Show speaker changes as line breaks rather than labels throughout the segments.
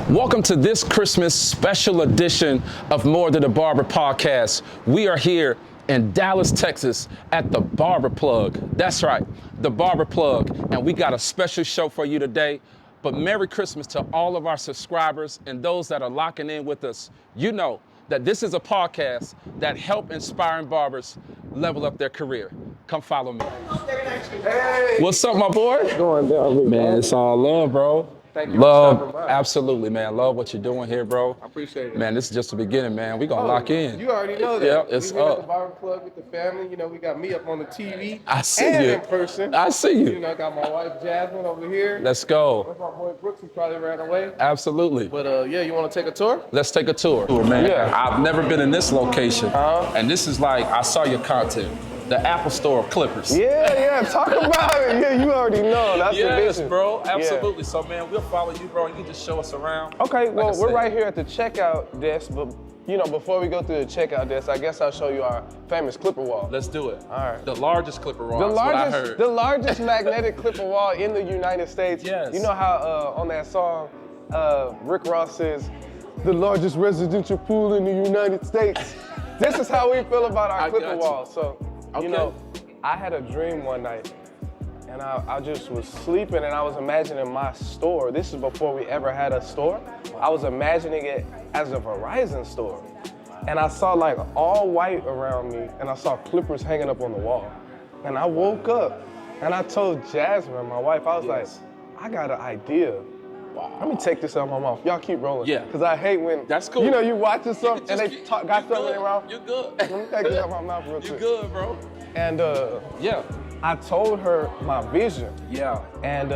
Welcome to this Christmas special edition of More Than a Barber Podcast. We are here in Dallas, Texas at the Barber Plug. That's right, the Barber Plug. And we got a special show for you today. But Merry Christmas to all of our subscribers and those that are locking in with us. You know that this is a podcast that help inspiring barbers level up their career. Come follow me.
Hey.
What's up, my boy?
What's going down,
man, it's all love, bro.
Thank you
love,
for stopping by.
absolutely, man. Love what you're doing here, bro.
I appreciate it.
Man, this is just the beginning, man. We gonna lock in.
You already know that.
Yeah, it's
we here
up.
at the Barber Plug with the family. You know, we got me up on the TV.
I see
and
you.
in person.
I see you.
You know, I got my wife Jasmine over here.
Let's go.
That's my boy Brooks, who probably ran away.
Absolutely.
But yeah, you want to take a tour?
Let's take a tour, man.
Yeah.
I've never been in this location, and this is like, I saw your content. The Apple Store of Clippers.
Yeah, talk about it. Yeah, you already know. That's the
Yes,
vision.
bro, absolutely. So, man, we'll follow you, bro. You can just show us around.
Okay, well,
Like I
we're
said.
right here at the checkout desk, but you know, before we go through the checkout desk, I guess I'll show you our famous clipper wall.
Let's do it.
All right.
The largest clipper wall is what I heard.
The largest magnetic clipper wall in the United States.
Yes.
You know how on that song, Rick Ross says, the largest residential pool in the United States. This is how we feel about our
I
clipper
got you.
wall. So,
Okay.
you know, I had a dream one night, and I just was sleeping, and I was imagining my store. This is before we ever had a store. I was imagining it as a Verizon store. And I saw like all white around me, and I saw clippers hanging up on the wall. And I woke up, and I told Jasmine, my wife, I was like, I got an idea.
Wow.
Let me take this out of my mouth. Y'all keep rolling.
Yeah.
Because I hate when,
That's cool.
you know, you watching something and
Just
they
keep-
got
you
something
good.
in their mouth.
You good.
Let me take this out of my mouth real
You
quick.
good, bro.
And
Yeah.
I told her my vision.
Yeah.
And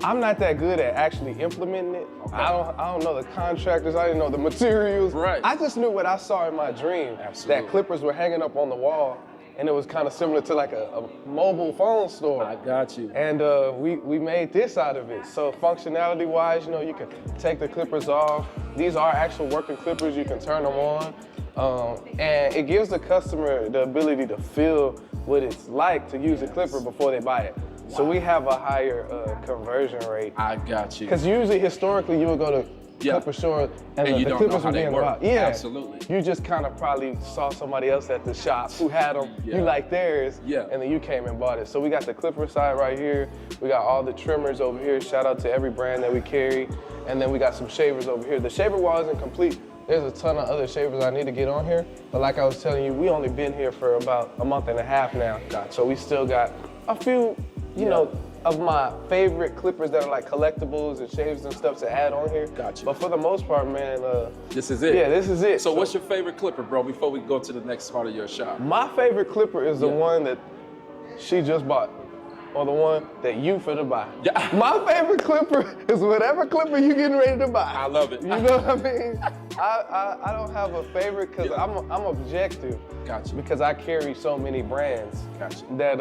I'm not that good at actually implementing it.
Okay.
I don't know the contractors, I didn't know the materials.
Right.
I just knew what I saw in my dream.
Absolutely.
That clippers were hanging up on the wall, and it was kind of similar to like a mobile phone store.
I got you.
And we made this out of it. So functionality wise, you know, you can take the clippers off. These are actual working clippers, you can turn them on. And it gives the customer the ability to feel what it's like to use a clipper before they buy it. So we have a higher conversion rate.
I got you.
Because usually, historically, you would go to clipper store and
you
the
don't
clippers
know how
were
they
being
work.
bought. Yeah,
Absolutely.
You just kind of probably saw somebody else at the shop who had them.
Yeah.
You like theirs,
Yeah.
and then you came and bought it. So we got the clipper side right here. We got all the trimmers over here. Shout out to every brand that we carry. And then we got some shavers over here. The shaver wall isn't complete. There's a ton of other shavers I need to get on here. But like I was telling you, we only been here for about a month and a half now.
Gotcha.
So we still got a few, you know, of my favorite clippers that are like collectibles and shaves and stuff to add on here.
Gotcha.
But for the most part, man,
This is it.
yeah, this is it.
So what's your favorite clipper, bro, before we go to the next part of your shop?
My favorite clipper is the one that she just bought, or the one that you finna buy.
Yeah.
My favorite clipper is whatever clipper you getting ready to buy.
I love it.
You know what I mean? I don't have a favorite because I'm objective.
Gotcha.
Because I carry so many brands.
Gotcha.
That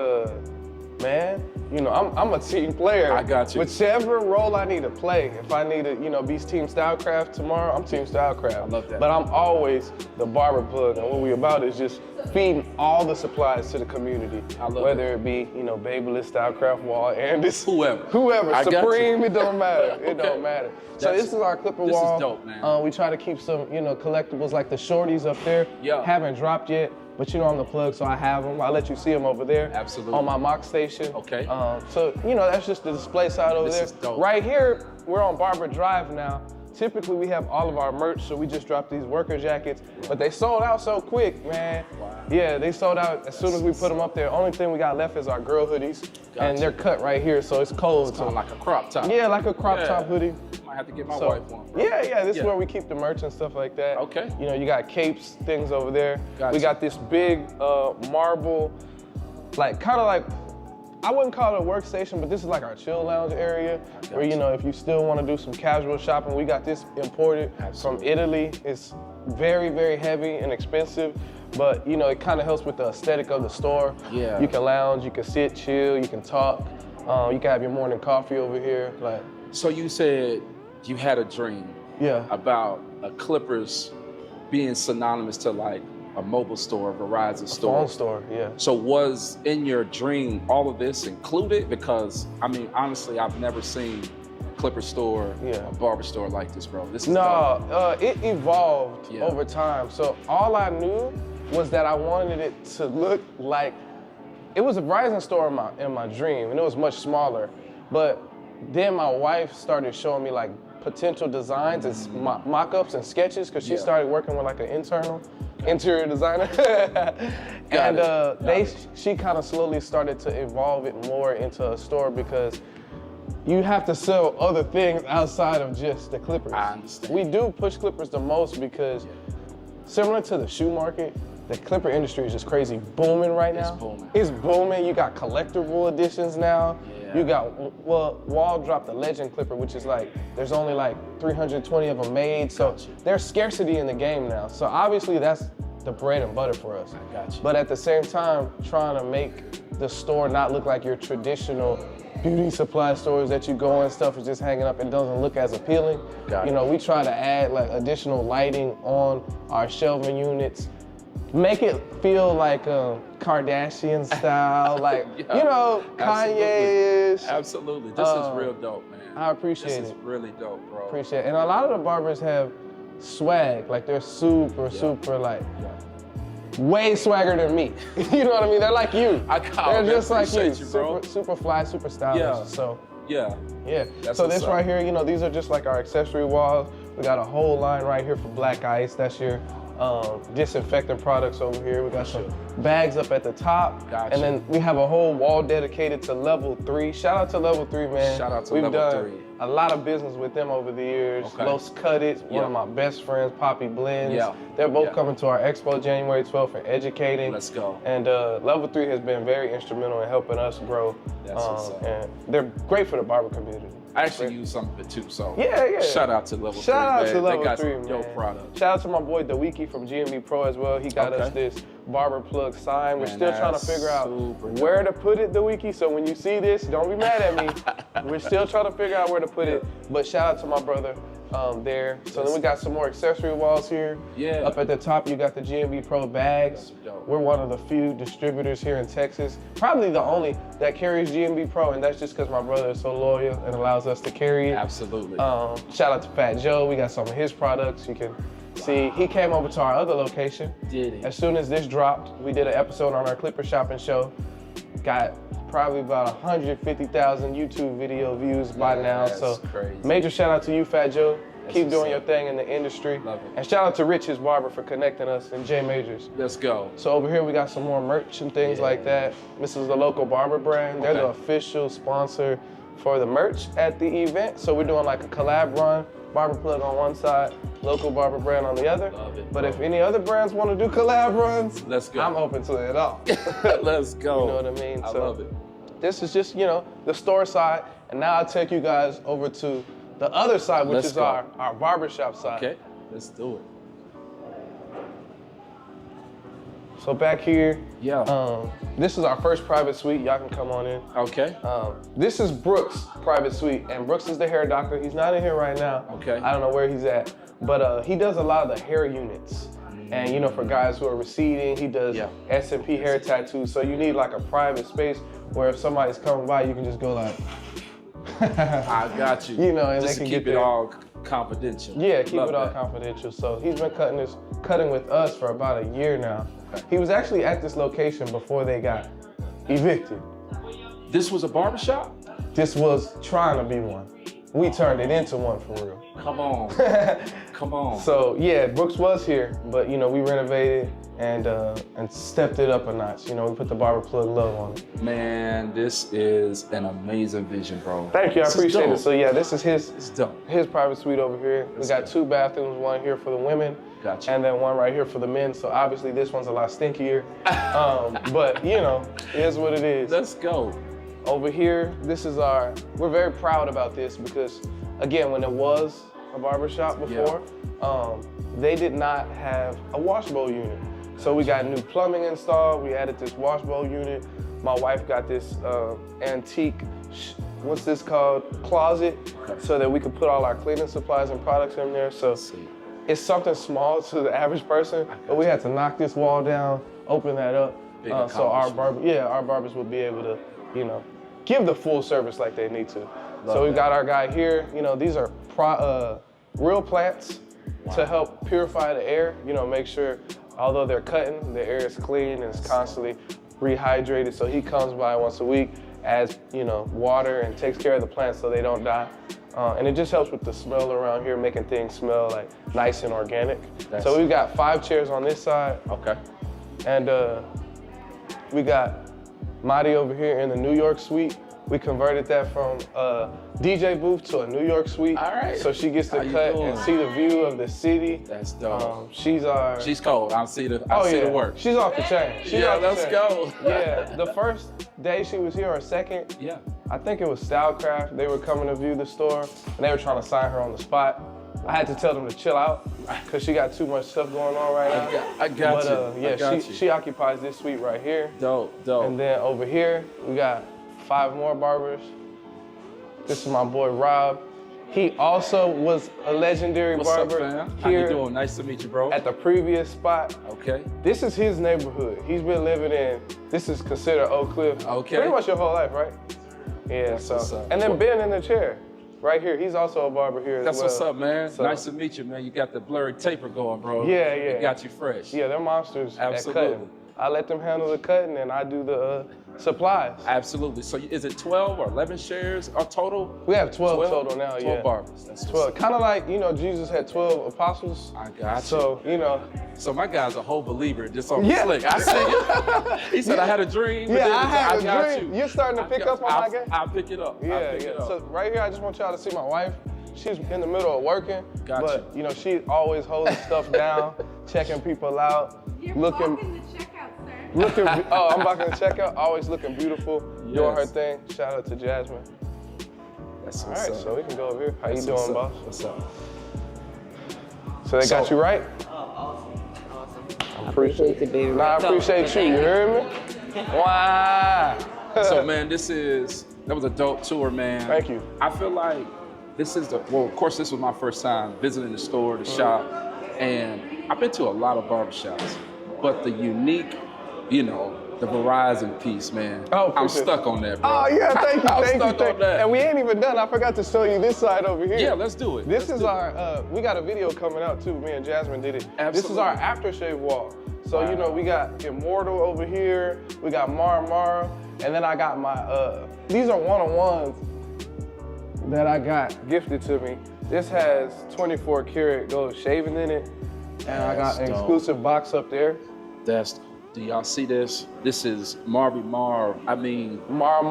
man, you know, I'm a team player.
I got you.
Whichever role I need to play, if I need to, you know, be Team Stylecraft tomorrow, I'm Team Stylecraft.
I love that.
But I'm always the Barber Plug, and what we about is just feeding all the supplies to the community.
I love
Whether it be, you know, Babyliss, Stylecraft, Wall, and this
Whoever. I got
Supreme,
you.
it don't matter. It
Okay.
don't matter. So
That's-
this is our clipper
this is
wall.
dope, man.
We try to keep some, you know, collectibles like the shorties up there.
Yeah.
Haven't dropped yet, but you know I'm the plug, so I have them. I'll let you see them over there.
Absolutely.
On my mock station.
Okay.
So, you know, that's just the display side over
This
there.
is dope.
Right here, we're on Barber Drive now. Typically, we have all of our merch, so we just dropped these worker jackets, but they sold out so quick, man.
Wow.
Yeah, they sold out as soon as we put them up there. Only thing we got left is our girl hoodies,
Gotcha.
and they're cut right here, so it's cold.
Kind of like a crop top.
Yeah, like a crop
Yeah.
top hoodie.
Might have to get my
So,
wife one.
yeah, this is
Yeah.
where we keep the merch and stuff like that.
Okay.
You know, you got capes, things over there.
Gotcha.
We got this big marble, like kind of like, I wouldn't call it a workstation, but this is like our chill lounge area where, you know, if you still want to do some casual shopping, we got this imported from Italy. It's very, very heavy and expensive, but you know, it kind of helps with the aesthetic of the store.
Yeah.
You can lounge, you can sit, chill, you can talk. You can have your morning coffee over here. Like,
So you said you had a dream
yeah.
about a Clippers being synonymous to like a mobile store, a Verizon store.
Phone store, yeah.
So was in your dream all of this included? Because I mean, honestly, I've never seen clipper store,
Yeah.
a barber store like this, bro. This is dope.
No, it evolved
Yeah.
over time. So all I knew was that I wanted it to look like, it was a Verizon store in my dream, and it was much smaller. But then my wife started showing me like potential designs and mock-ups and sketches, because she
Yeah.
started working with like an interior designer. She kind of slowly started to evolve it more into a store, because you have to sell other things outside of just the clippers.
I understand.
We do push clippers the most because similar to the shoe market, the clipper industry is just crazy booming right now.
It's booming.
It's booming. You got collectible editions now.
Yeah.
You got, well, Wall dropped the Legend Clipper, which is like, there's only like 320 of them made. So
Gotcha.
there's scarcity in the game now. So obviously that's the bread and butter for us.
I got you.
But at the same time, trying to make the store not look like your traditional beauty supply stores that you go and stuff is just hanging up and doesn't look as appealing.
Got
You
it.
know, we try to add like additional lighting on our shelving units. Make it feel like Kardashian style, like,
Yeah,
you know, Kanye-ish.
Absolutely. This is real dope, man.
I appreciate
This is
it.
really dope, bro.
Appreciate it. And a lot of the barbers have swag, like they're super like, way swagger than me. You know what I mean? They're like you. They're just like you.
appreciate you, bro.
Super fly, super stylish.
Yeah.
So
Yeah.
yeah.
That's
So
what's
this
up.
right here, you know, these are just like our accessory walls. We got a whole line right here for black ice. That's your disinfectant products over here. We got some bags up at the top.
Gotcha.
And then we have a whole wall dedicated to level 3. Shout out to level 3, man.
Shout out to
We've
Level
done
3.
a lot of business with them over the years.
Okay.
Los Cut It, one
Yeah.
of my best friends, Poppy Blends.
Yeah.
They're both
Yeah.
coming to our expo January 12th and educating.
Let's go.
And level 3 has been very instrumental in helping us grow.
That's what's up.
And they're great for the barber community.
I actually use some of it too, so
Yeah.
shout out to Level 3,
Shout out
man.
to Level
They got
3,
some
man.
dope products.
Shout out to my boy Dawiki from GMB Pro as well. He got us
Okay.
this Barber Plug sign. We're
Man,
still trying to
that's
figure out
super dope.
where to put it, Dawiki. So when you see this, don't be mad at me. We're still trying to figure out where to put it. But shout out to my brother there. So then we got some more accessory walls here.
Yeah.
Up at the top, you got the GMB Pro bags.
That's dope.
We're one of the few distributors here in Texas, probably the only that carries GMB Pro, and that's just because my brother is so loyal and allows us to carry it.
Absolutely.
Shout out to Fat Joe. We got some of his products. You can see he came over to our other location.
Did he?
As soon as this dropped, we did an episode on our Clipper Shopping show. Got probably about 150,000 YouTube video views by now.
That's
So
crazy.
major shout out to you, Fat Joe. Keep
what's
doing your
up.
thing in the industry.
Love it.
And shout out to Rich, his barber, for connecting us, and Jay Majors.
Let's go.
So over here we got some more merch and things like that. This is the local barber brand. They're the
Okay.
official sponsor for the merch at the event. So we're doing like a collab run. Barber Plug on one side, local barber brand on the other.
Love it,
But
bro.
if any other brands want to do collab runs,
Let's go.
I'm open to it all.
Let's go.
You know what I mean?
I
So
love it.
This is just, you know, the store side. And now I'll take you guys over to the other side, which
Let's
is
go.
our barbershop side.
Okay, let's do it.
So back here,
Yeah.
this is our first private suite. Y'all can come on in.
Okay.
This is Brooks' private suite, and Brooks is the hair doctor. He's not in here right now.
Okay.
I don't know where he's at, but he does a lot of the hair units. And you know, for guys who are receding, he does
Yeah.
S&P hair tattoos. So you need like a private space where if somebody's coming by, you can just go like,
I got you.
You know, and
just
they
to
can
keep
get
it
there.
all confidential.
yeah, keep
Love
it all
that.
confidential. So he's been cutting with us for about a year now.
Okay.
He was actually at this location before they got evicted.
This was a barbershop?
This was trying to be one. We turned it into one for real.
Come on. Come on.
So yeah, Brooks was here, but you know, we renovated and stepped it up a notch. You know, we put the Barber Plug logo on it.
Man, this is an amazing vision, bro.
Thank you, I
This is
appreciate
dope.
it. So yeah, this is
It's dope.
his private suite over here. We got 2 bathrooms, one here for the women,
Gotcha.
and then one right here for the men. So obviously this one's a lot stinkier, but you know, it is what it is.
Let's go.
Over here, this is we're very proud about this because, again, when it was a barbershop before, they did not have a wash bowl unit. So we got new plumbing installed, we added this wash bowl unit. My wife got this antique, what's this called, closet, so that we could put all our cleaning supplies and products in there. So
See.
it's something small to the average person, but we had to knock this wall down, open that up,
Big
so our
accomplishment.
barbers will be able to, you know, give the full service like they need to. So we've got our guy here. You know, these are real plants to help purify the air. You know, make sure, although they're cutting, the air is clean and it's constantly rehydrated. So he comes by once a week, adds, you know, water and takes care of the plants so they don't die. And it just helps with the smell around here, making things smell like nice and organic. So we've got 5 chairs on this side.
Okay.
And we got Madi over here in the New York suite. We converted that from a DJ booth to a New York suite.
All right.
So she gets to cut and see the view of the city.
That's dope.
She's
cold. I see the work.
She's off the chain.
Let's go.
Yeah, the first day she was here, or second,
Yeah.
I think it was Stylecraft. They were coming to view the store and they were trying to sign her on the spot. I had to tell them to chill out because she got too much stuff going on right now.
I got you.
She occupies this suite right here.
Dope.
And then over here, we got 5 more barbers. This is my boy Rob. He also was a legendary barber.
What's up, fam? How
here
you doing? Nice to meet you, bro.
at the previous spot.
Okay.
This is his neighborhood. He's been living in, this is considered Oak Cliff.
Okay.
Pretty much your whole life, right? Yeah,
That's what's up.
And then Ben in the chair, right here. He's also a barber here as well.
That's what's up, man.
So-
Nice to meet you, man. You got the blurry taper going, bro.
Yeah.
It got you fresh.
Yeah, they're monsters
Absolutely.
at cutting. I let them handle the cutting and I do the supplies.
Absolutely. So is it 12 or 11 shares or total?
We have 12 total now,
12
yeah.
barbers. That's
12. Kind of like, you know, Jesus had 12 apostles.
I got you.
So, you know.
So my guy's a whole believer just on
Yeah.
the slick. I see it. He said, I had a dream. but
Yeah,
then
I had
got
a dream.
you.
You're starting to pick up on my game?
I'll pick it up. I'll
Yeah.
pick it up.
So right here, I just want y'all to see my wife. She's in the middle of working, but you know, she always holding stuff down, checking people out,
You're
looking,
blocking the checkout, sir.
I'm blocking the checkout, always looking beautiful, doing her
Yes.
thing. Shout out to Jasmine.
That's
All
what's
right,
up.
so we can go over here. How
That's
you doing,
what's up.
boss?
What's up?
So they got you right?
Awesome.
I appreciate
it, baby.
Nah, I appreciate you. You hear me? Wow.
So man, that was a dope tour, man.
Thank you.
I feel like this is of course this was my first time visiting the store, the shop, and I've been to a lot of barbershops, but the unique, you know, the Verizon piece, man.
Oh,
I'm
appreciate
stuck on that, bro.
Oh yeah, thank you,
I'm
thank
stuck
you.
on that.
And we ain't even done. I forgot to show you this side over here.
Yeah, let's do it.
This
Let's
is
do
our, we got a video coming out too. Me and Jasmine did it.
Absolutely.
This is our aftershave wall. So,
Wow.
you know, we got Immortal over here. We got Mara. And then I got my, these are one-on-ones that I got gifted to me. This has 24 karat gold shaving in it. And I got an
That's dope.
exclusive box up there.
Do y'all see this? This is Mara.
Mara.
Mara.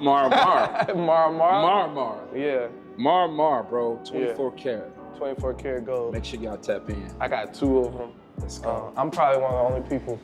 Mara. Yeah,
Mara, bro. 24 karat.
24 karat gold.
Make sure y'all tap in.
I got 2 of them.
Let's go.
I'm probably one of the only people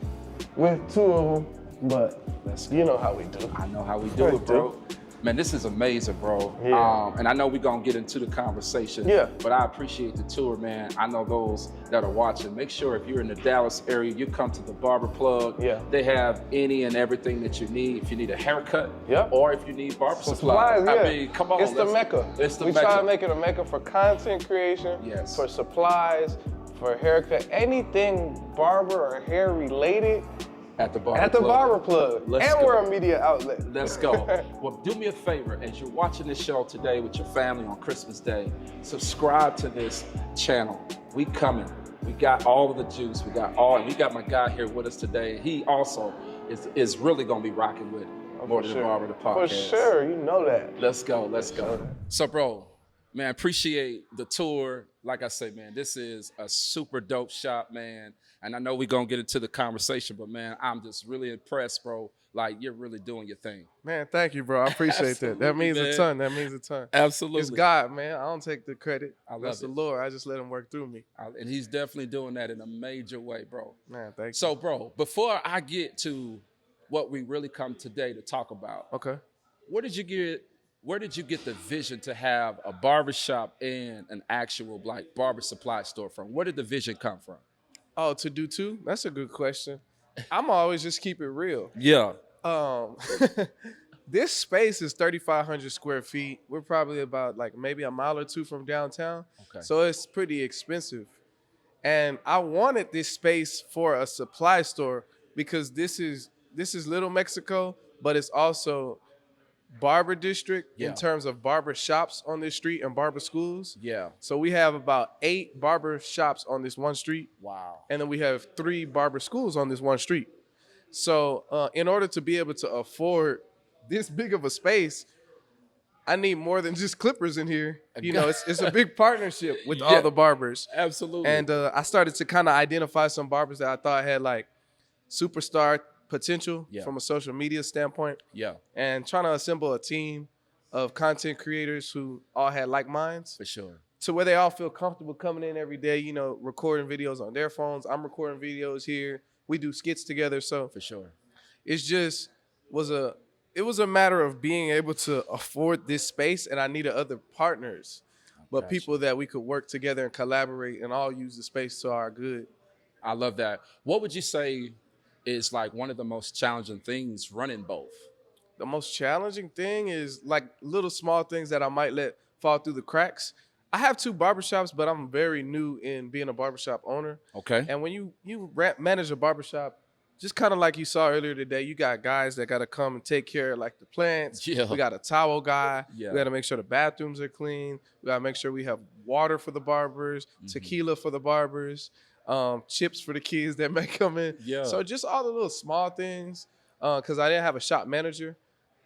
with 2 of them, but
Let's
you know how we do.
I know how we do it, bro. Man, this is amazing, bro.
Yeah.
And I know we're gonna get into the conversation.
Yeah.
But I appreciate the tour, man. I know those that are watching. Make sure if you're in the Dallas area, you come to the Barber Plug.
Yeah.
They have any and everything that you need. If you need a haircut,
Yep.
or if you need barber supplies.
Yeah.
I mean, come on.
It's the Mecca.
It's the
we
Mecca.
try to make it a Mecca for content creation,
Yes.
for supplies, for haircut, anything barber or hair related.
At the Barber
At the
Plug.
Barber Plug.
Let's
and
go.
we're a media outlet.
Let's go. Well, do me a favor, as you're watching this show today with your family on Christmas Day, subscribe to this channel. We coming. We got all of the juice. We got my guy here with us today. He also is really gonna be rocking with More Than a Barber, the podcast.
For sure, you know that.
Let's go. So, bro, man, appreciate the tour. Like I say, man, this is a super dope shop, man. And I know we're going to get into the conversation, but, man, I'm just really impressed, bro. Like, you're really doing your thing.
Man, thank you, bro. I appreciate that. That means
Absolutely,
a ton. That means a ton.
Absolutely.
It's God, man. I don't take the credit.
love
That's the
it.
Lord. I just let him work through me.
And he's definitely doing that in a major way, bro.
Man, thank you.
So, bro, before I get to what we really come today to talk about,
Okay.
where did you get the vision to have a barbershop and an actual like barber supply store from? Where did the vision come from?
Oh, to do 2? That's a good question. I'm always just keep it real.
Yeah.
This space is 3,500 square feet. We're probably about like maybe a mile or 2 from downtown.
Okay.
So it's pretty expensive. And I wanted this space for a supply store because this is Little Mexico, but it's also barber district
Yeah.
in terms of barber shops on this street and barber schools.
Yeah.
So we have about 8 barber shops on this one street,
Wow.
and then we have 3 barber schools on this one street. So in order to be able to afford this big of a space, I need more than just clippers in here. You know, it's a big partnership with
Yeah.
all the barbers.
Absolutely.
And I started to kind of identify some barbers that I thought had like superstar potential
Yeah.
from a social media standpoint,
yeah,
and trying to assemble a team of content creators who all had like minds
for sure.
to where they all feel comfortable coming in every day, you know, recording videos on their phones. I'm recording videos here. We do skits together. So
For sure.
it's just it was a matter of being able to afford this space, and I needed other partners, but
Gotcha.
people that we could work together and collaborate and all use the space to our good.
I love that. What would you say is like one of the most challenging things running both?
The most challenging thing is like little small things that I might let fall through the cracks. I have 2 barbershops, but I'm very new in being a barbershop owner.
Okay.
And when you manage a barbershop, just kind of like you saw earlier today, you got guys that got to come and take care of like the plants.
Yeah.
We got a towel guy.
Yeah.
We got to make sure the bathrooms are clean. We got to make sure we have water for the barbers, tequila for the barbers, chips for the kids that may come in.
Yeah.
So just all the little small things, because I didn't have a shop manager.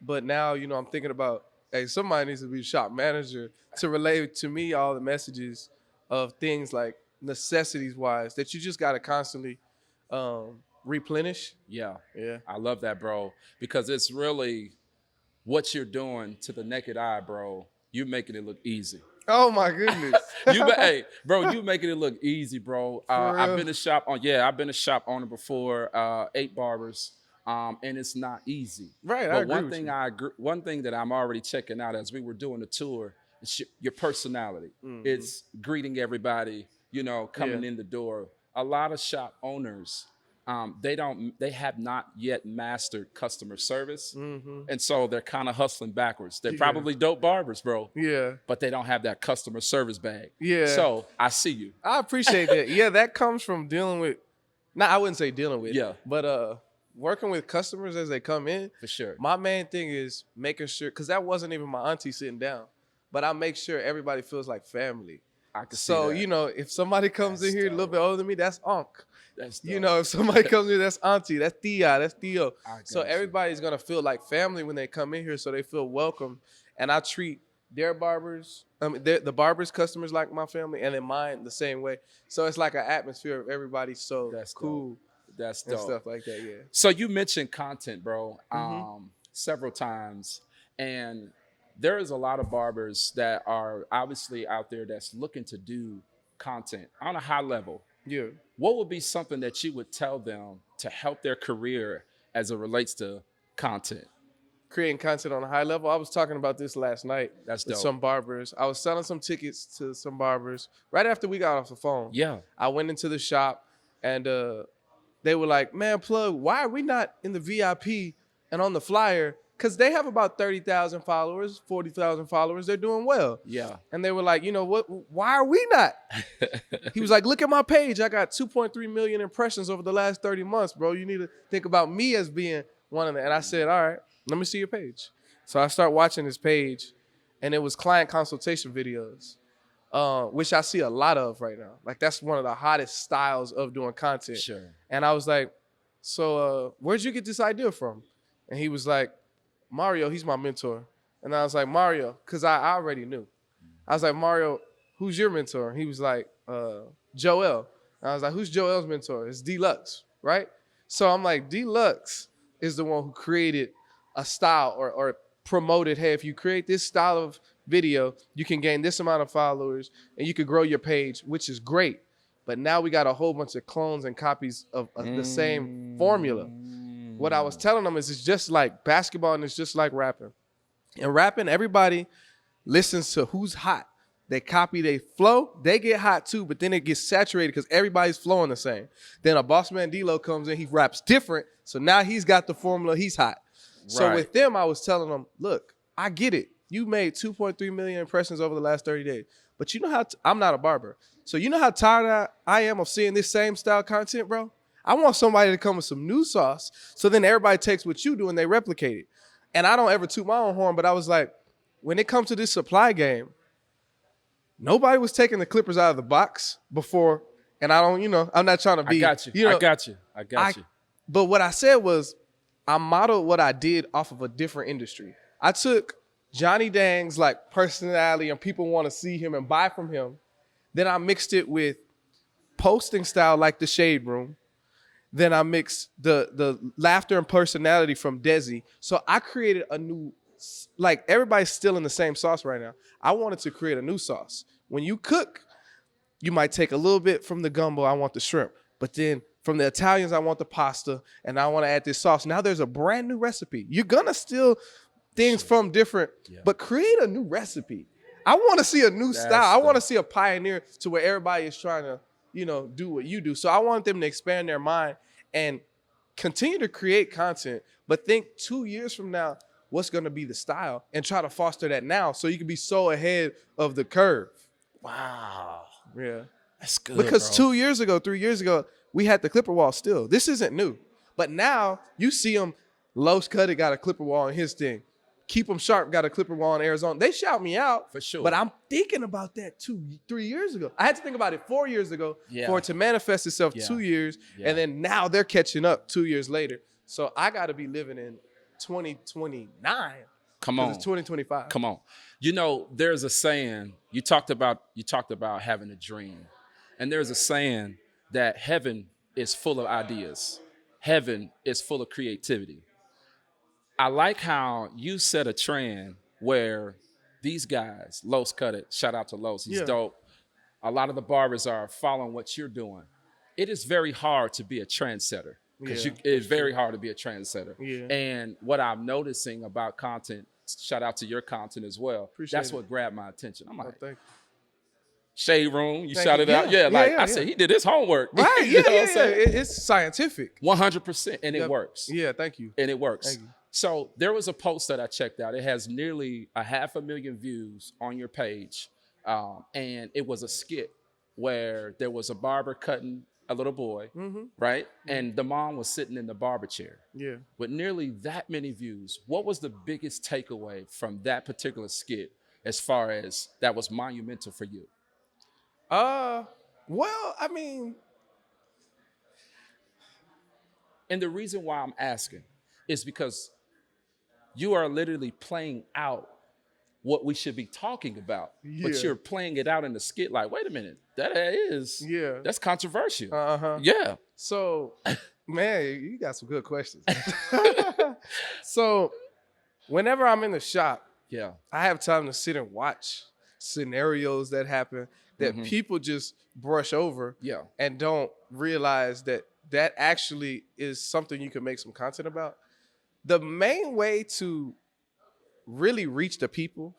But now, you know, I'm thinking about, hey, somebody needs to be shop manager to relay to me all the messages of things like necessities-wise that you just got to constantly replenish.
Yeah.
Yeah.
I love that, bro, because it's really what you're doing to the naked eye, bro. You're making it look easy.
Oh, my goodness.
Hey, bro, you making it look easy, bro. I've
real?
been a shop owner before, 8 barbers. And it's not easy.
Right, I
But
agree with you.
one thing that I'm already checking out as we were doing the tour is your personality. It's greeting everybody, you know, coming
Yeah.
in the door. A lot of shop owners, they have not yet mastered customer service, and so they're kind of hustling backwards. They're probably dope barbers, bro,
Yeah.
but they don't have that customer service bag.
Yeah.
So I see you.
I appreciate that. Yeah, that comes from dealing with, I wouldn't say dealing with,
Yeah.
but working with customers as they come in.
For sure.
My main thing is making sure, because that wasn't even my auntie sitting down, but I make sure everybody feels like family.
I can see
So,
that.
you know, if somebody comes in here a little bit older than me, that's Unc.
That's
You
dope.
know, if somebody comes in, that's Auntie, that's Tia, that's Theo.
I
So
got you.
everybody's going to feel like family when they come in here, so they feel welcome. And I treat their barbers, the barbers' customers like my family, and then mine the same way. So it's like an atmosphere of everybody so
That's dope.
cool
That's
and
dope.
stuff like that, yeah.
So you mentioned content, bro,
Mm-hmm.
several times, and there is a lot of barbers that are obviously out there that's looking to do content on a high level.
Yeah.
What would be something that you would tell them to help their career as it relates to content?
Creating content on a high level. I was talking about this last night
That's
with
dope.
some barbers. I was selling some tickets to some barbers right after we got off the phone.
Yeah.
I went into the shop and they were like, man, Plug, why are we not in the VIP and on the flyer? Because they have about 30,000 followers, 40,000 followers. They're doing well.
Yeah.
And they were like, you know what? Why are we not? He was like, look at my page. I got 2.3 million impressions over the last 30 months, bro. You need to think about me as being one of them. And I said, all right, let me see your page. So I start watching his page, and it was client consultation videos, which I see a lot of right now. Like, that's one of the hottest styles of doing content.
Sure.
And I was like, so where'd you get this idea from? And he was like, Mario, he's my mentor. And I was like, Mario, because I already knew. I was like, Mario, who's your mentor? And he was like, Joel. And I was like, who's Joel's mentor? It's Deluxe, right? So I'm like, Deluxe is the one who created a style or promoted, hey, if you create this style of video, you can gain this amount of followers and you could grow your page, which is great. But now we got a whole bunch of clones and copies of the same formula. What I was telling them is it's just like basketball and it's just like rapping. In rapping, everybody listens to who's hot. They copy their flow. They get hot too, but then it gets saturated because everybody's flowing the same. Then a boss man D-Lo comes in, he raps different. So now he's got the formula, he's hot. So
Right.
with them, I was telling them, look, I get it. You made 2.3 million impressions over the last 30 days. But you know how I'm not a barber. So you know how tired I am of seeing this same style content, bro? I want somebody to come with some new sauce. So then everybody takes what you do and they replicate it. And I don't ever toot my own horn, but I was like, when it comes to this supply game, nobody was taking the clippers out of the box before. And I don't, I'm not trying to be.
I got you. I got you.
But what I said was, I modeled what I did off of a different industry. I took Johnny Dang's like personality and people want to see him and buy from him. Then I mixed it with posting style like the Shade Room. Then I mixed the laughter and personality from Desi. So I created a new, like everybody's still in the same sauce right now. I wanted to create a new sauce. When you cook, you might take a little bit from the gumbo, I want the shrimp. But then from the Italians, I want the pasta, and I want to add this sauce. Now there's a brand new recipe. You're going to steal things from different, but create a new recipe. I want to see a new style. I want to see a pioneer to where everybody is trying to, do what you do. So I want them to expand their mind and continue to create content, but think 2 years from now, what's going to be the style and try to foster that now so you can be so ahead of the curve.
Wow.
Yeah.
That's good,
Because
bro.
2 years ago, 3 years ago, we had the clipper wall still. This isn't new. But now you see them, Los Cuddy got a clipper wall in his thing. Keep 'em Sharp got a clipper wall in Arizona. They shout me out.
For sure.
But I'm thinking about that 2-3 years ago. I had to think about it 4 years ago for it to manifest itself 2 years. Yeah. And then now they're catching up 2 years later. So I got to be living in 2029.
Come on.
It's 2025.
Come on. There's a saying, you talked about having a dream. And there's a saying that heaven is full of ideas. Heaven is full of creativity. I like how you set a trend where these guys, Los Cut It, shout out to Los, he's dope. A lot of the barbers are following what you're doing. It is very hard to be a trendsetter because it's very hard to be a trendsetter. Yeah. And what I'm noticing about content, shout out to your content as well. That's what grabbed my attention. I'm like,
thank you.
Shade Room, you shouted out. I said, he did his homework.
Right,
you know what I'm saying?
It's scientific.
100%, and it works.
Yeah, thank you.
And it works.
Thank you.
So there was a post that I checked out. It has nearly 500,000 views on your page. And it was a skit where there was a barber cutting a little boy, right? And the mom was sitting in the barber chair. Yeah. With nearly that many views, what was the biggest takeaway from that particular skit as far as that was monumental for you?
Well, I mean.
And the reason why I'm asking is because you are literally playing out what we should be talking about, but you're playing it out in the skit like, wait a minute, that's controversial. Yeah.
So, man, you got some good questions. So, whenever I'm in the shop, I have time to sit and watch scenarios that happen that people just brush over and don't realize that actually is something you can make some content about. The main way to really reach the people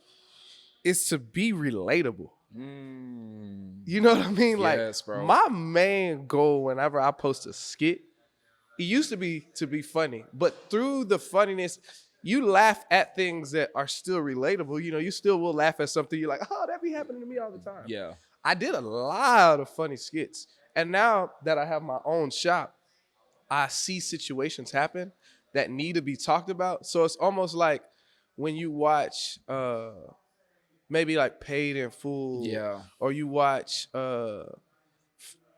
is to be relatable. You know what I mean?
Yes,
like,
bro.
My main goal whenever I post a skit, it used to be funny, but through the funniness, you laugh at things that are still relatable. You still will laugh at something. You're like, oh, that be happening to me all the time.
Yeah.
I did a lot of funny skits. And now that I have my own shop, I see situations happen that need to be talked about. So it's almost like when you watch maybe like Paid in Full, or you watch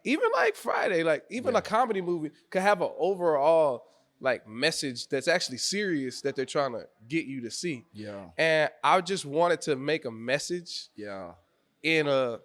even like Friday, like even a comedy movie could have an overall like message that's actually serious that they're trying to get you to see. Yeah. And I just wanted to make a message in a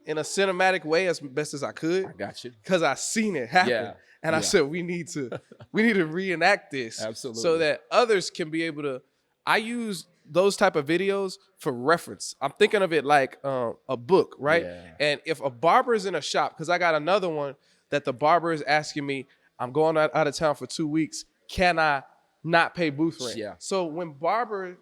cinematic way as best as I could.
I got you.
Because I seen it happen. Yeah. And I said, we need to reenact this.
Absolutely.
So that others can be able to. I use those type of videos for reference. I'm thinking of it like a book, right? Yeah. And if a barber is in a shop, because I got another one that the barber is asking me, I'm going out of town for 2 weeks. Can I not pay booth rent? Yeah. So when barber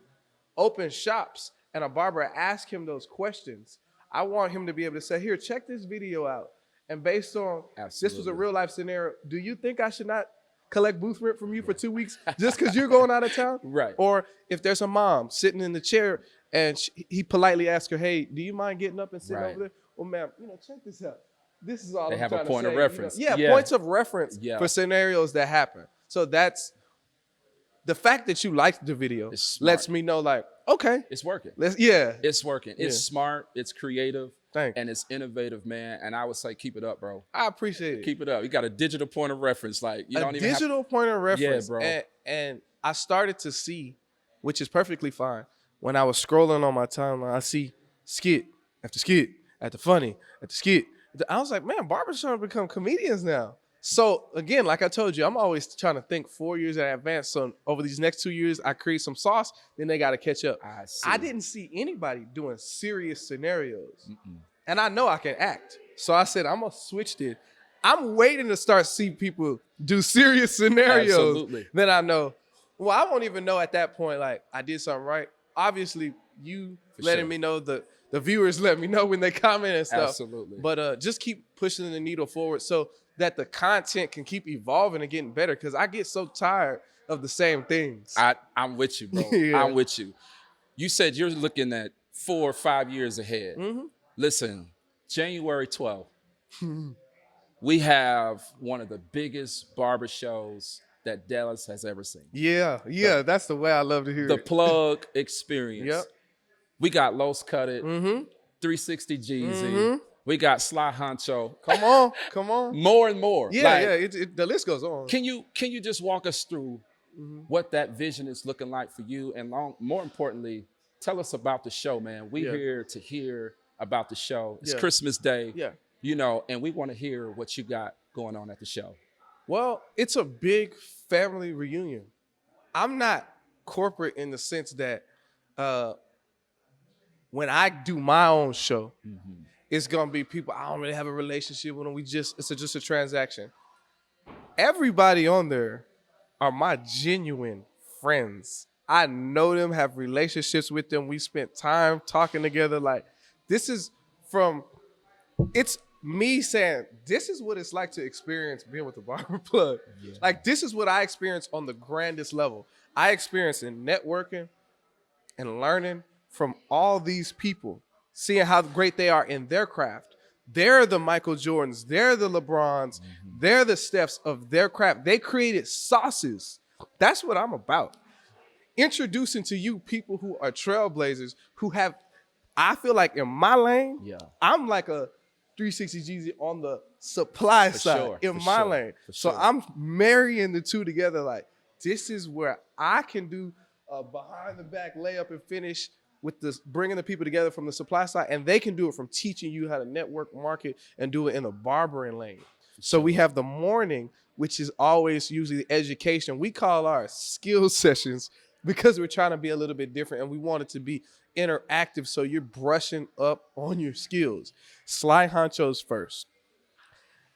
opens shops and a barber asks him those questions, I want him to be able to say, here, check this video out. And based on this was a real life scenario, do you think I should not collect booth rent from you for 2 weeks just because you're going out of town?
Right.
Or if there's a mom sitting in the chair and he politely asks her, hey, do you mind getting up and sitting over there? Well, ma'am, check this out. This is all
they
I'm
have
trying
a point
to say.
of reference.
Points of reference for scenarios that happen. So that's the fact that you liked the video
It's smart.
lets me know, like, okay,
It's working.
it's
working. It's smart. It's creative.
Thank you.
And it's innovative, man. And I would say keep it up, bro.
I appreciate it.
Keep it up. You got a digital point of reference. Like you don't even
digital point of reference.
Yeah, bro.
And I started to see, which is perfectly fine. When I was scrolling on my timeline, I see skit after funny after skit. I was like, man, barbers trying to become comedians now. So again, like I told you, I'm always trying to think 4 years in advance. So over these next 2 years, I create some sauce, then they got to catch up. I didn't see anybody doing serious scenarios. And I know I can act. So I said, I'm going to switch this. I'm waiting to start see people do serious scenarios.
Absolutely.
Then I know. Well, I won't even know at that point, like, I did something right. Obviously, you letting me know, the viewers let me know when they comment and stuff.
Absolutely.
But just keep pushing the needle forward so that the content can keep evolving and getting better, because I get so tired of the same things.
I'm with you, bro.
Yeah.
I'm with you. You said you're looking at 4 or 5 years ahead. Listen, January 12th, we have one of the biggest barber shows that Dallas has ever seen.
Yeah, that's the way I love to hear
The
it.
Plug Experience.
Yep.
We got Los Cut It, 360 Jeezy. We got Sly Honcho.
Come on.
More and more.
Yeah, the list goes on.
Can you just walk us through what that vision is looking like for you? And more importantly, tell us about the show, man. We're here to hear about the show. It's Christmas Day.
Yeah.
You know, and we want to hear what you got going on at the show.
Well, it's a big family reunion. I'm not corporate in the sense that when I do my own show, it's gonna be people I don't really have a relationship with them. It's just a transaction. Everybody on there are my genuine friends. I know them, have relationships with them. We spent time talking together. Like, it's me saying, this is what it's like to experience being with the Barber Plug. Yeah. Like, this is what I experienced on the grandest level. I experienced in networking and learning from all these people, seeing how great they are in their craft. They're the Michael Jordans, they're the LeBrons, they're the Stephs of their craft. They created sauces. That's what I'm about. Introducing to you people who are trailblazers, who have, I feel like in my lane, I'm like a 360 Jeezy on the supply side in my lane. So I'm marrying the two together. Like, this is where I can do a behind the back layup and finish with this, bringing the people together from the supply side, and they can do it from teaching you how to network, market, and do it in the barbering lane. So we have the morning, which is always usually education. We call our skill sessions because we're trying to be a little bit different, and we want it to be interactive, so you're brushing up on your skills. Sly Honcho's first.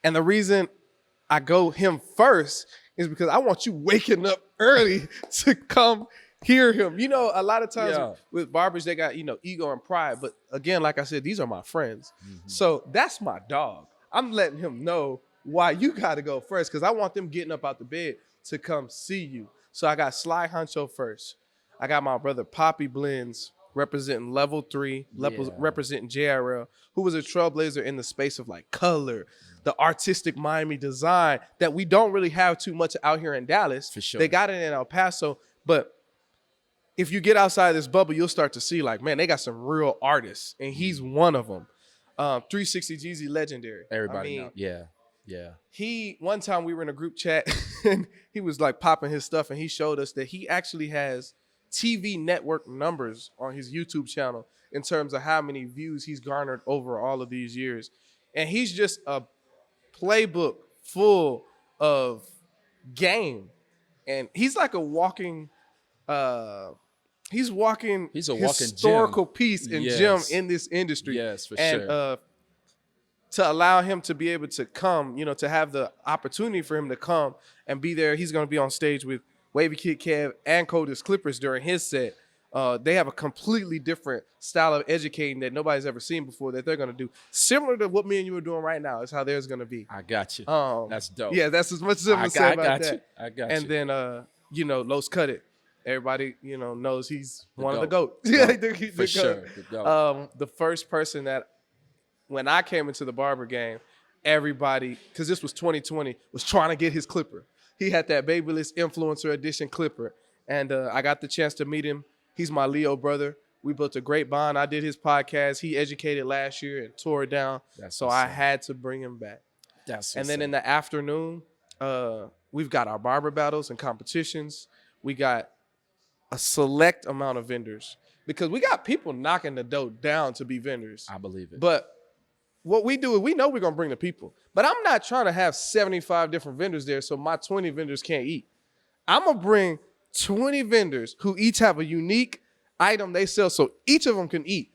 And the reason I go him first is because I want you waking up early to come hear him. You know, a lot of times with barbers, they got, ego and pride. But again, like I said, these are my friends. So that's my dog. I'm letting him know why you got to go first, because I want them getting up out the bed to come see you. So I got Sly Honcho first. I got my brother Poppy Blends representing Level 3, representing JRL, who was a trailblazer in the space of like color, the artistic Miami design that we don't really have too much out here in Dallas. For sure. They got it in El Paso, but if you get outside this bubble, you'll start to see like, man, they got some real artists, and he's one of them. 360 Jeezy, legendary.
Everybody know. Yeah.
One time we were in a group chat and he was like popping his stuff, and he showed us that he actually has TV network numbers on his YouTube channel in terms of how many views he's garnered over all of these years. And he's just a playbook full of game. And he's like a walking he's a walking historical
gem.
piece and gem in this industry.
Yes, for
sure. And to allow him to be able to come, to have the opportunity for him to come and be there. He's going to be on stage with Wavy Kid Kev and Coldest Clippers during his set. They have a completely different style of educating that nobody's ever seen before that they're going to do. Similar to what me and you are doing right now is how theirs going to be.
I got you. That's dope.
Yeah, that's as much as I'm going to say about that.
I got
you. And then, Los Cut It. Everybody, knows he's one of the GOAT.
For sure.
The first person that, when I came into the barber game, everybody, because this was 2020, was trying to get his clipper. He had that Babyless Influencer Edition clipper. And I got the chance to meet him. He's my Leo brother. We built a great bond. I did his podcast. He educated last year and tore it down.
That's
So
what's
I
up.
had to bring him back.
That's
And
what's
then
up.
in the afternoon, we've got our barber battles and competitions. We got a select amount of vendors because we got people knocking the dough down to be vendors.
I believe it.
But what we do is we know we're going to bring the people. But I'm not trying to have 75 different vendors there so my 20 vendors can't eat. I'm going to bring 20 vendors who each have a unique item they sell so each of them can eat.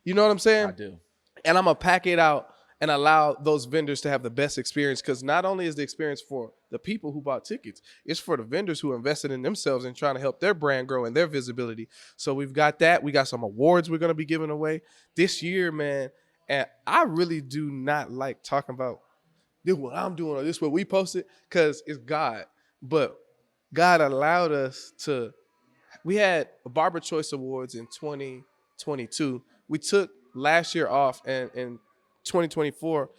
You know what I'm saying?
I do.
And I'm going to pack it out and allow those vendors to have the best experience because not only is the experience for the people who bought tickets, it's for the vendors who invested in themselves and trying to help their brand grow and their visibility. So we've got that. We got some awards we're going to be giving away this year, man. And I really do not like talking about this what I'm doing or this what we posted because it's God. But God allowed us to, we had a Barber Choice Awards in 2022. We took last year off and in 2024,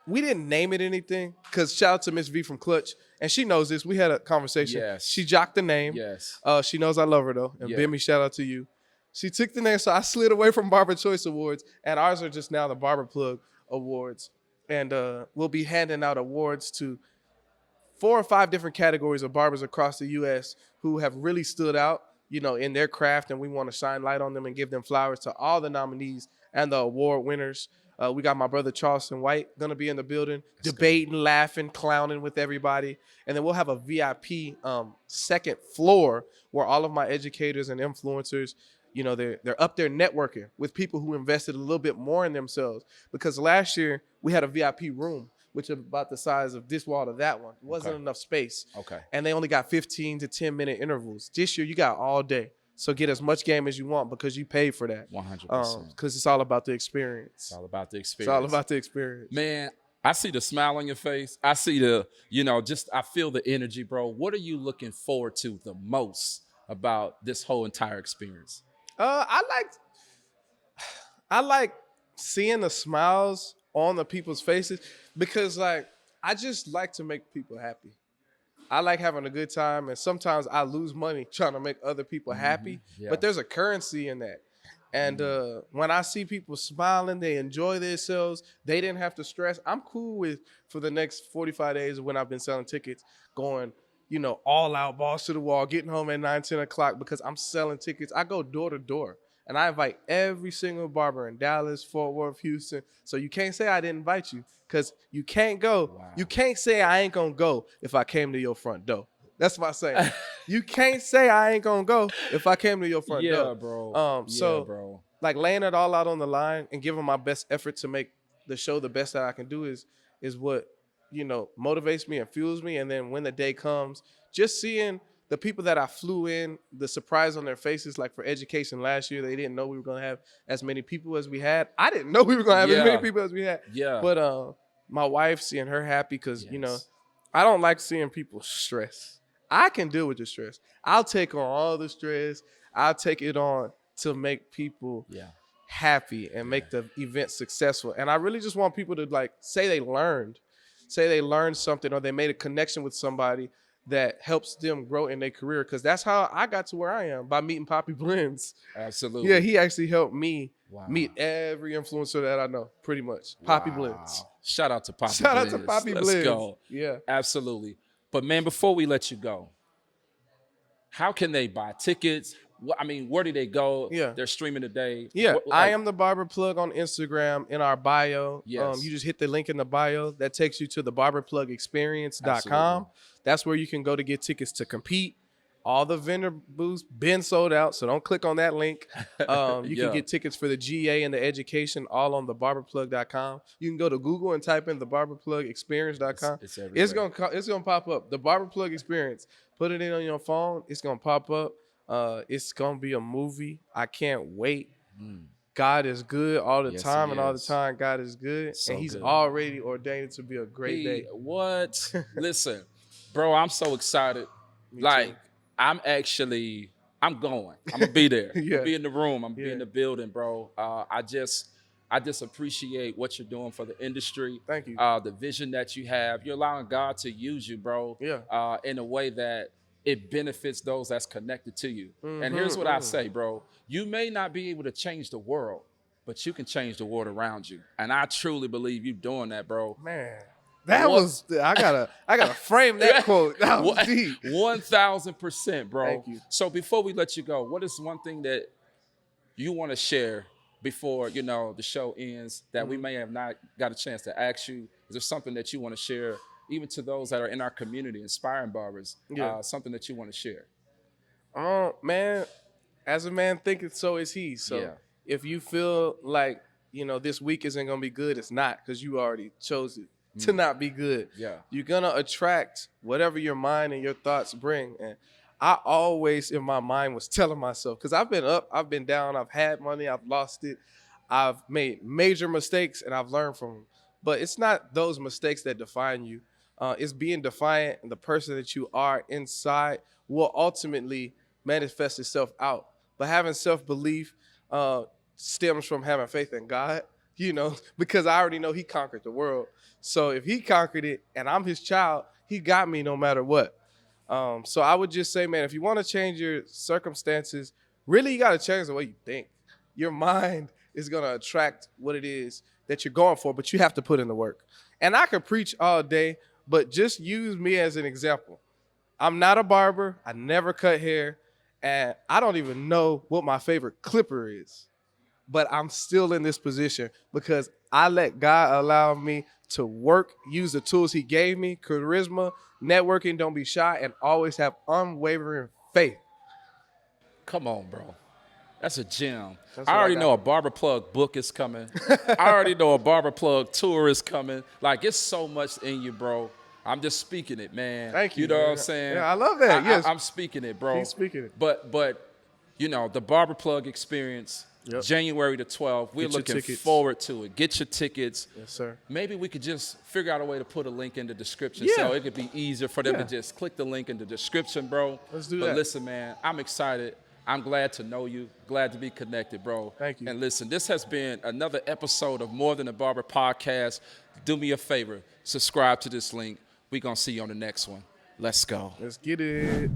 we didn't name it anything because shout out to Miss V from Clutch. And she knows this. We had a conversation.
Yes.
She jocked the name.
Yes.
She knows I love her though. And
Yeah.
Bimmy, shout out to you. She took the name, so I slid away from Barber Choice Awards, and ours are just now the Barber Plug Awards. And we'll be handing out awards to 4 or 5 different categories of barbers across the U.S. who have really stood out, you know, in their craft, and we want to shine light on them and give them flowers to all the nominees and the award winners. We got my brother Charleston White going to be in the building, debating, laughing, clowning with everybody. And then we'll have a VIP second floor where all of my educators and influencers, you know, they're up there networking with people who invested a little bit more in themselves. Because last year we had a VIP room, which is about the size of this wall to that one. It wasn't enough space.
Okay.
And they only got 15 to 10 minute intervals. This year you got all day. So get as much game as you want because you paid for that.
100%.
Because it's all about the experience.
It's all about the
It's
experience.
all about the experience.
Man, I see the smile on your face. I see the, you know, just I feel the energy, bro. What are you looking forward to the most about this whole entire experience?
I like seeing the smiles on the people's faces because, like, I just like to make people happy. I like having a good time, and sometimes I lose money trying to make other people happy,
Yeah.
but there's a currency in that. And when I see people smiling, they enjoy themselves, they didn't have to stress. I'm cool with, for the next 45 days when I've been selling tickets, going, you know, all out, balls to the wall, getting home at 9, 10 o'clock because I'm selling tickets. I go door to door. And I invite every single barber in Dallas, Fort Worth, Houston. So you can't say I didn't invite you because you can't go.
Wow.
You can't say I ain't going to go if I came to your front door. That's my saying. You can't say I ain't going to go if I came to your front door.
Bro.
So,
bro.
like, laying it all out on the line and giving my best effort to make the show the best that I can do is what, you know, motivates me and fuels me. And then when the day comes, just seeing the people that I flew in, the surprise on their faces, like for education last year, they didn't know we were going to have as many people as we had. I didn't know we were going to have as many people as we had.
Yeah.
But my wife, seeing her happy because, you know,
Yes.
I don't like seeing people stress. I can deal with the stress. I'll take on all the stress. I'll take it on to make people happy and make the event successful. And I really just want people to, like, say they learned something or they made a connection with somebody that helps them grow in their career. Because that's how I got to where I am, by meeting Poppy Blends.
Absolutely.
Yeah, he actually helped me
Wow.
meet every influencer that I know, pretty much. Poppy Blends.
Shout out to Poppy
Shout out
Blends.
to Poppy
Let's
Blends.
go.
Yeah.
Absolutely. But, man, before we let you go, how can they buy tickets? I mean, where do they go?
Yeah.
They're streaming today.
Yeah,
What-
I
like-
am the Barber Plug on Instagram in our bio.
Yes.
You just hit the link in the bio. That takes you to the barberplugexperience.com.
Absolutely.
That's where you can go to get tickets to compete. All the vendor booths been sold out, so don't click on that link. You
Yeah.
can get tickets for the GA and the education all on the barberplug.com. You can go to Google and type in the barberplugexperience.com.
It's everywhere.
It's gonna pop up. The Barber Plug Experience. Put it in on your phone. It's gonna pop up. It's gonna be a movie. I can't wait. God is good all the
Yes,
time,
he
and all the
is.
time God is good,
So
and He's
good.
already ordained it to be a great day.
What? Listen, bro, I'm so excited. Like,
too.
I'm going. I'm gonna be there. I'm
Yeah.
gonna be in the room. I'm gonna be
Yeah.
in the building, bro. I just appreciate what you're doing for the industry.
Thank you.
The vision that you have. You're allowing God to use you, bro.
Yeah.
In a way that it benefits those that's connected to you. And here's what I say, bro. You may not be able to change the world, but you can change the world around you. And I truly believe you doing that, bro.
Man, that was I gotta frame that quote. That was deep.
1,000%, bro.
Thank you.
So before we let you go, what is one thing that you want to share before, you know, the show ends that we may have not got a chance to ask you? Is there something that you want to share, even to those that are in our community, inspiring barbers? Something that you want to share?
Man, as a man thinketh, so is he. So if you feel like, you know, this week isn't going to be good, it's not, because you already chose it to not be good.
Yeah.
You're going to attract whatever your mind and your thoughts bring. And I always, in my mind, was telling myself, because I've been up, I've been down, I've had money, I've lost it. I've made major mistakes, and I've learned from them. But it's not those mistakes that define you. It's being defiant, and the person that you are inside will ultimately manifest itself out. But having self-belief stems from having faith in God, you know, because I already know he conquered the world. So if he conquered it and I'm his child, he got me no matter what. So I would just say, man, if you want to change your circumstances, really you got to change the way you think. Your mind is going to attract what it is that you're going for, but you have to put in the work. And I could preach all day, but just use me as an example. I'm not a barber. I never cut hair. And I don't even know what my favorite clipper is. But I'm still in this position because I let God allow me to work, use the tools he gave me, charisma, networking, don't be shy, and always have unwavering faith.
Come on, bro. That's a gem.
That's
I
what I
already
got.
know a Barber Plug book is coming. I already know a Barber Plug tour is coming. Like, it's so much in you, bro. I'm just speaking it, man.
Thank you.
You know
man.
what I'm saying?
Yeah, I love that. Yes.
I'm speaking it, bro.
Keep speaking it.
But you know, the Barber Plug Experience, January the 12th. We're
Get your
looking
tickets.
forward to it. Get your tickets.
Yes, sir.
Maybe we could just figure out a way to put a link in the description
Yeah.
so it could be easier for them to just click the link in the description, bro.
Let's do
but
that.
Listen, man, I'm excited. I'm glad to know you. Glad to be connected, bro.
Thank you.
And listen, this has been another episode of More Than a Barber Podcast. Do me a favor. Subscribe to this link. We're going to see you on the next one. Let's go.
Let's get it.